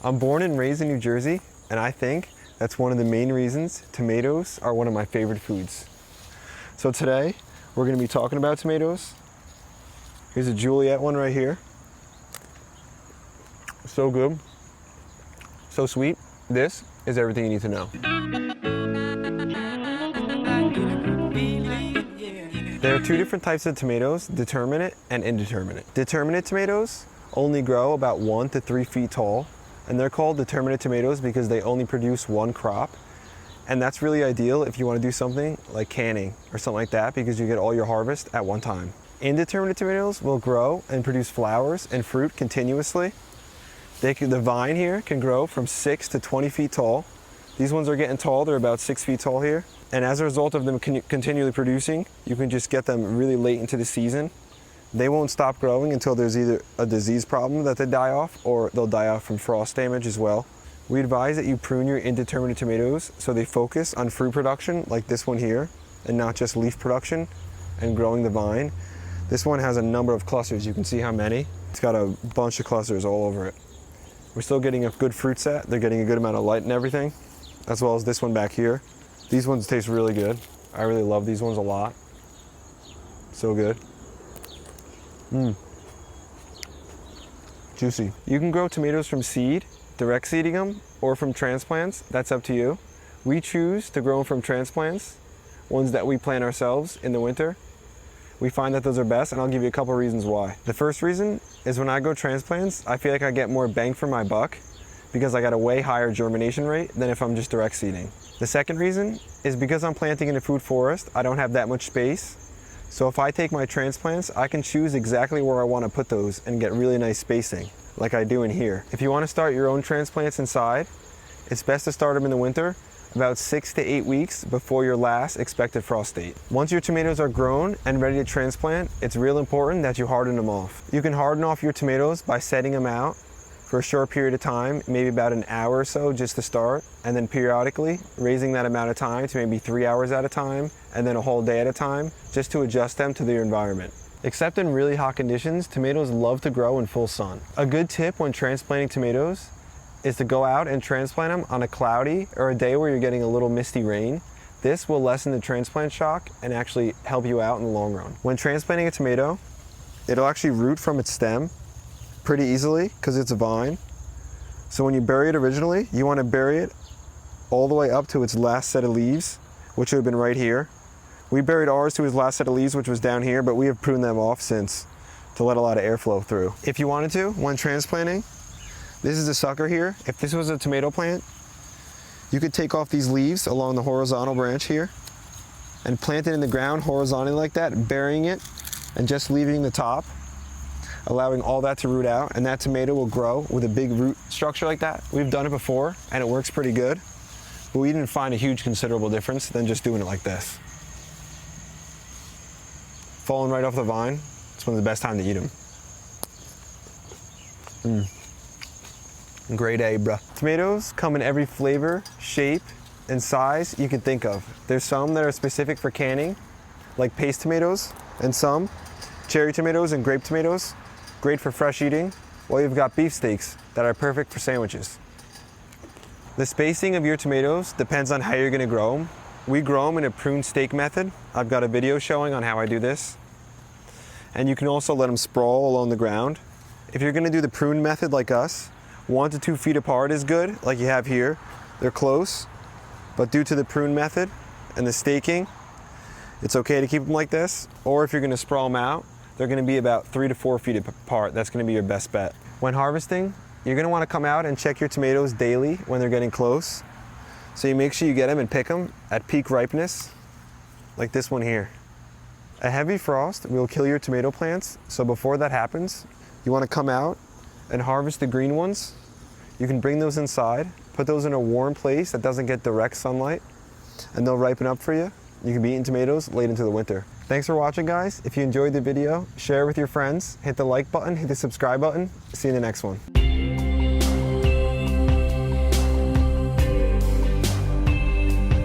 I'm born and raised in New Jersey, and I think that's one of the main reasons tomatoes are one of my favorite foods. So today, we're gonna be talking about tomatoes. Here's a Juliet one right here. So good, so sweet. This is everything you need to know. There are two different types of tomatoes, determinate and indeterminate. Determinate tomatoes only grow about 1 to 3 feet tall, and they're called determinate tomatoes because they only produce one crop. And that's really ideal if you want to do something like canning or something like that, because you get all your harvest at one time. Indeterminate tomatoes will grow and produce flowers and fruit continuously. The vine here can grow from 6 to 20 feet tall. These ones are getting tall, they're about 6 feet tall here. And as a result of them continually producing, you can just get them really late into the season. They won't stop growing until there's either a disease problem that they die off, or they'll die off from frost damage as well. We advise that you prune your indeterminate tomatoes so they focus on fruit production like this one here, and not just leaf production and growing the vine. This one has a number of clusters. You can see how many. It's got a bunch of clusters all over it. We're still getting a good fruit set. They're getting a good amount of light and everything, as well as this one back here. These ones taste really good. I really love these ones a lot. So good. Juicy. You can grow tomatoes from seed, direct seeding them, or from transplants. That's up to you. We choose to grow them from transplants, ones that we plant ourselves in the winter. We find that those are best, and I'll give you a couple reasons why. The first reason is when I grow transplants, I feel like I get more bang for my buck because I got a way higher germination rate than if I'm just direct seeding. The second reason is because I'm planting in a food forest, I don't have that much space. So if I take my transplants, I can choose exactly where I want to put those and get really nice spacing, like I do in here. If you want to start your own transplants inside, it's best to start them in the winter, about 6 to 8 weeks before your last expected frost date. Once your tomatoes are grown and ready to transplant, it's real important that you harden them off. You can harden off your tomatoes by setting them out for a short period of time, maybe about an hour or so just to start, and then periodically raising that amount of time to maybe 3 hours at a time, and then a whole day at a time, just to adjust them to their environment. Except in really hot conditions, tomatoes love to grow in full sun. A good tip when transplanting tomatoes is to go out and transplant them on a cloudy or a day where you're getting a little misty rain. This will lessen the transplant shock and actually help you out in the long run. When transplanting a tomato, it'll actually root from its stem pretty easily because it's a vine. So when you bury it originally, you want to bury it all the way up to its last set of leaves, which would have been right here. We buried ours to its last set of leaves, which was down here, but we have pruned them off since to let a lot of airflow through. If you wanted to, when transplanting, this is a sucker here. If this was a tomato plant, you could take off these leaves along the horizontal branch here and plant it in the ground horizontally like that, burying it and just leaving the top, allowing all that to root out, and that tomato will grow with a big root structure like that. We've done it before and it works pretty good, but we didn't find a huge considerable difference than just doing it like this. Falling right off the vine, it's one of the best times to eat them. Grade A, bruh. Tomatoes come in every flavor, shape, and size you can think of. There's some that are specific for canning, like paste tomatoes, and some cherry tomatoes and grape tomatoes, great for fresh eating, while you've got beef steaks that are perfect for sandwiches. The spacing of your tomatoes depends on how you're gonna grow them. We grow them in a prune stake method. I've got a video showing on how I do this. And you can also let them sprawl along the ground. If you're gonna do the prune method like us, 1 to 2 feet apart is good, like you have here. They're close, but due to the prune method and the staking, it's okay to keep them like this. Or if you're gonna sprawl them out, they're gonna be about 3 to 4 feet apart. That's gonna be your best bet. When harvesting, you're gonna wanna come out and check your tomatoes daily when they're getting close. So you make sure you get them and pick them at peak ripeness, like this one here. A heavy frost will kill your tomato plants, so before that happens, you wanna come out and harvest the green ones. You can bring those inside, put those in a warm place that doesn't get direct sunlight, and they'll ripen up for you. You can be eating tomatoes late into the winter. Thanks for watching, guys. If you enjoyed the video, share it with your friends, hit the like button, hit the subscribe button. See you in the next one.